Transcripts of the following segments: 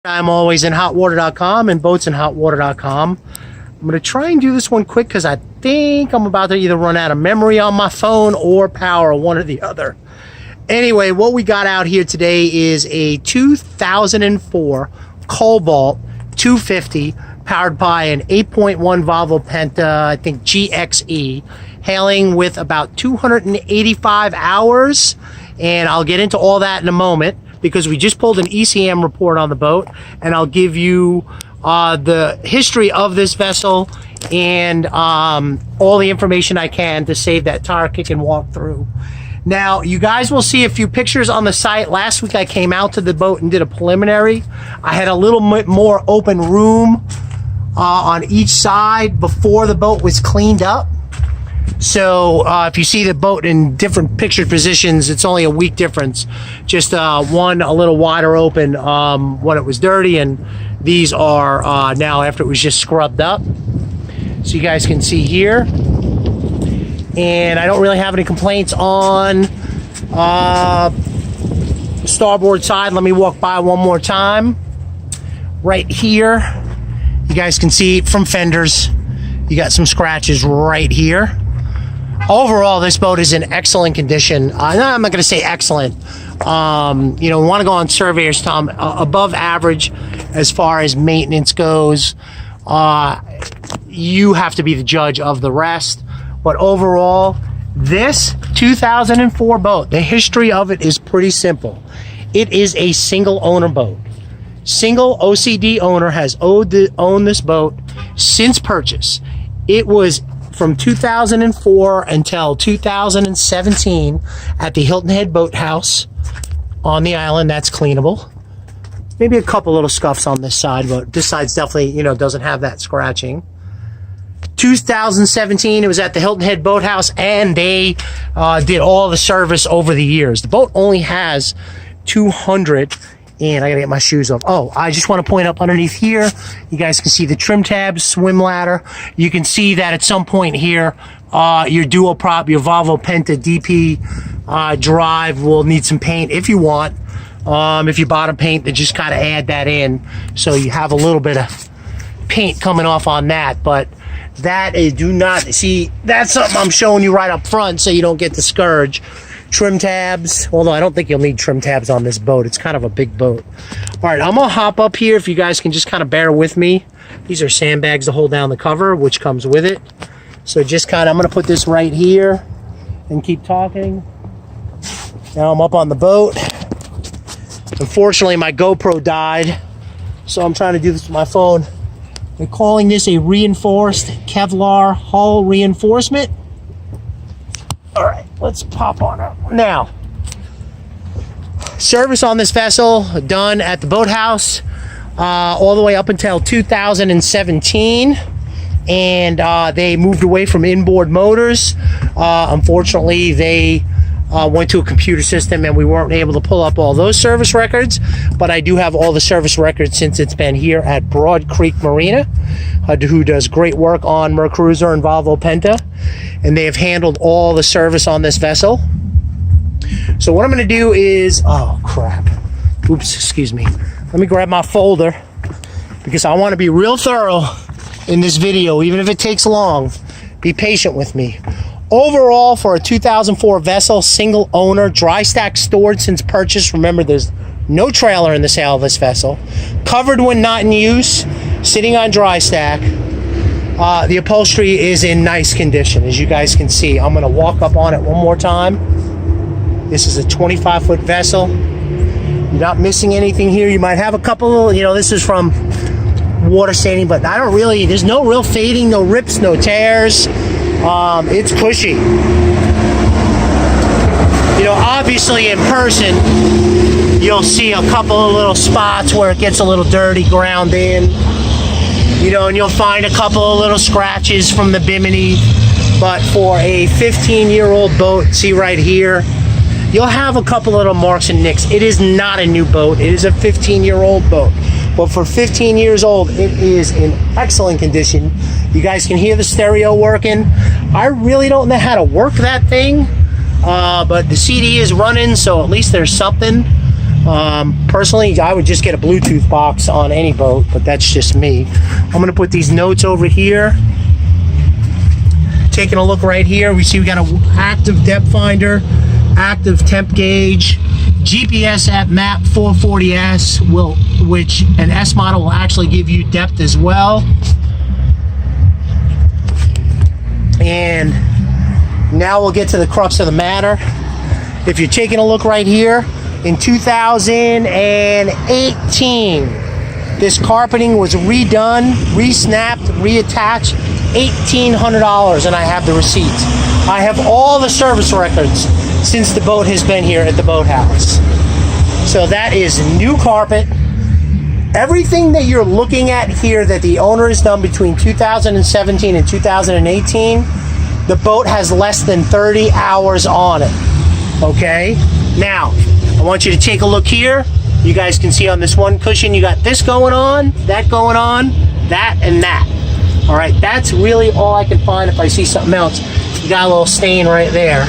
I'm always in hotwater.com and boatsinhotwater.com. I'm going to try and do this one quick because I think I'm about to either run out of memory on my phone or power, one or the other. Anyway, what we got out here today is a 2004 Cobalt 250 powered by an 8.1 Volvo Penta, I think GXE, hailing with about 285 hours. And I'll get into all that in a moment, because we just pulled an ECM report on the boat, and I'll give you the history of this vessel and all the information I can to save that tire kick and walk through. Now, you guys will see a few pictures on the site. Last week I came out to the boat and did a preliminary. I had a little bit more open room on each side before the boat was cleaned up. So if you see the boat in different pictured positions, it's only a week difference. Just one a little wider open when it was dirty, and these are now after it was just scrubbed up. So you guys can see here. And I don't really have any complaints on the starboard side. Let me walk by one more time. Right here, you guys can see from fenders, you got some scratches right here. Overall, this boat is in excellent condition. I'm not going to say excellent. You know, we want to go on surveyor's time, above average as far as maintenance goes. You have to be the judge of the rest. But overall, this 2004 boat, the history of it is pretty simple. It is a single owner boat. Single OCD owner has owned this boat since purchase. It was from 2004 until 2017 at the Hilton Head Boathouse on the island. That's cleanable. Maybe a couple little scuffs on this side, but this side's definitely, you know, doesn't have that scratching. 2017, it was at the Hilton Head Boathouse, and they did all the service over the years. The boat only has 200, and I gotta get my shoes off. Oh, I just want to point up underneath here, you guys can see the trim tabs, swim ladder. You can see that at some point here, your dual prop, your Volvo Penta DP drive will need some paint if you want. If you bottom paint, then just kind of add that in, so you have a little bit of paint coming off on that. But that is, do not see, that's something I'm showing you right up front so you don't get discouraged. Trim tabs, although I don't think you'll need trim tabs on this boat. It's kind of a big boat. All right, I'm gonna hop up here if you guys can just kind of bear with me. These are sandbags to hold down the cover, which comes with it. So just kind of, I'm gonna put this right here and keep talking. Now I'm up on the boat. Unfortunately, my GoPro died, so I'm trying to do this with my phone. They're calling this a reinforced Kevlar hull reinforcement. All right, let's pop on up. Now, service on this vessel done at the boathouse all the way up until 2017. And they moved away from inboard motors. Unfortunately, they went to a computer system, and we weren't able to pull up all those service records, but I do have all the service records since it's been here at Broad Creek Marina, who does great work on Mercruiser and Volvo Penta, and they have handled all the service on this vessel. So what I'm going to do is, oh crap, oops, excuse me, let me grab my folder, because I want to be real thorough in this video, even if it takes long. Be patient with me. Overall, for a 2004 vessel, single owner, dry stack stored since purchase. Remember, there's no trailer in the sale of this vessel. Covered when not in use, sitting on dry stack. The upholstery is in nice condition, as you guys can see. I'm gonna walk up on it one more time. This is a 25-foot vessel. You're not missing anything here. You might have a couple, you know, this is from water staining, but I don't really, there's no real fading, no rips, no tears. It's cushy. You know, obviously in person, you'll see a couple of little spots where it gets a little dirty, ground in. You know, and you'll find a couple of little scratches from the bimini. But for a 15-year-old boat, see right here, you'll have a couple little marks and nicks. It is not a new boat. It is a 15-year-old boat. But for 15 years old, it is in excellent condition. You guys can hear the stereo working. I really don't know how to work that thing, but the CD is running, so at least there's something. Personally, I would just get a Bluetooth box on any boat, but that's just me. I'm going to put these notes over here. Taking a look right here, we see we got an active depth finder, active temp gauge, GPS at map 440S, which an S model will actually give you depth as well. And now we'll get to the crux of the matter. If you're taking a look right here, in 2018, this carpeting was redone, re-snapped, reattached, $1,800, and I have the receipts. I have all the service records since the boat has been here at the boathouse. So that is new carpet. Everything that you're looking at here that the owner has done between 2017 and 2018, the boat has less than 30 hours on it. Okay? Now, I want you to take a look here. You guys can see on this one cushion, you got this going on, that going on, that, and that. All right, that's really all I can find. If I see something else, you got a little stain right there.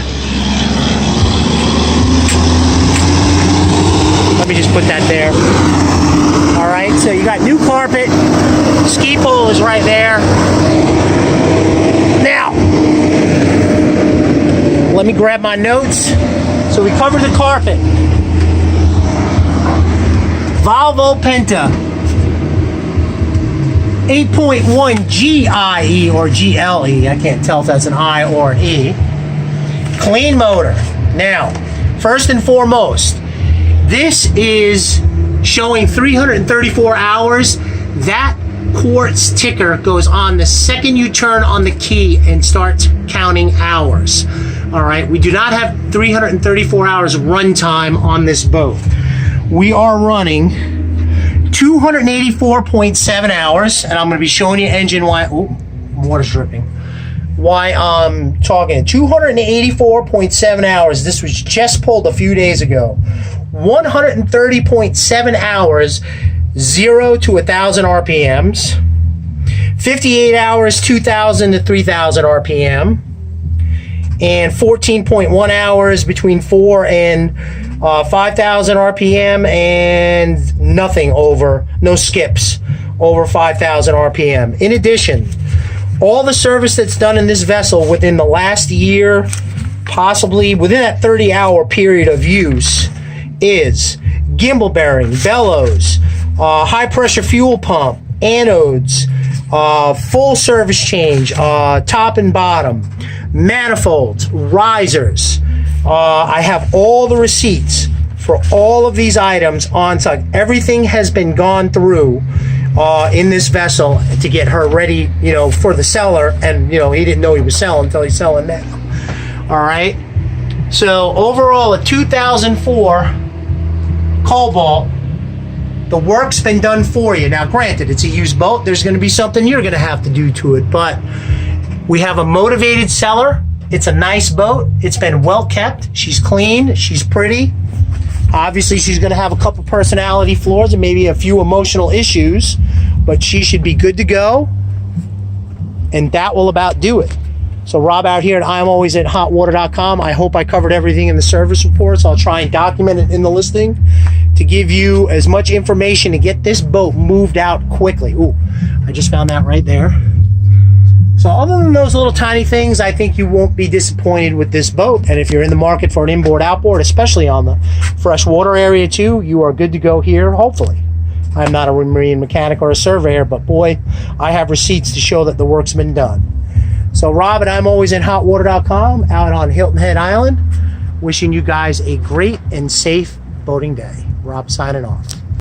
Let me just put that there. All right, so you got new carpet. Ski pole is right there. Now, let me grab my notes. So we covered the carpet. Volvo Penta 8.1 GIE or GLE. I can't tell if that's an I or an E. Clean motor. Now, first and foremost, this is showing 334 hours. That quartz ticker goes on the second you turn on the key and starts counting hours. All right, we do not have 334 hours runtime on this boat. We are running 284.7 hours, and I'm going to be showing you engine why. Oh, water's dripping. Why I'm talking 284.7 hours. This was just pulled a few days ago. 130.7 hours, 0 to 1,000 RPMs. 58 hours, 2,000 to 3,000 RPM. And 14.1 hours between 4 and 5,000 RPM, and nothing over, no skips over 5,000 RPM. In addition, all the service that's done in this vessel within the last year, possibly within that 30-hour period of use, is gimbal bearing, bellows, high pressure fuel pump, anodes, full service change, top and bottom, manifolds, risers. I have all the receipts for all of these items on site. Everything has been gone through in this vessel to get her ready, for the seller. And, he didn't know he was selling until he's selling now. All right. So overall, a 2004 Cobalt. The work's been done for you. Now, granted, it's a used boat. There's going to be something you're going to have to do to it. But we have a motivated seller. It's a nice boat. It's been well kept. She's clean. She's pretty. Obviously, she's going to have a couple personality flaws and maybe a few emotional issues. But she should be good to go. And that will about do it. So Rob out here, and I'm always at hotwater.com. I hope I covered everything in the service reports. I'll try and document it in the listing to give you as much information to get this boat moved out quickly. Ooh, I just found that right there. So other than those little tiny things, I think you won't be disappointed with this boat. And if you're in the market for an inboard outboard, especially on the freshwater area too, you are good to go here, hopefully. I'm not a marine mechanic or a surveyor, but boy, I have receipts to show that the work's been done. So Rob and I'm always in hotwater.com out on Hilton Head Island. Wishing you guys a great and safe boating day. Rob signing off.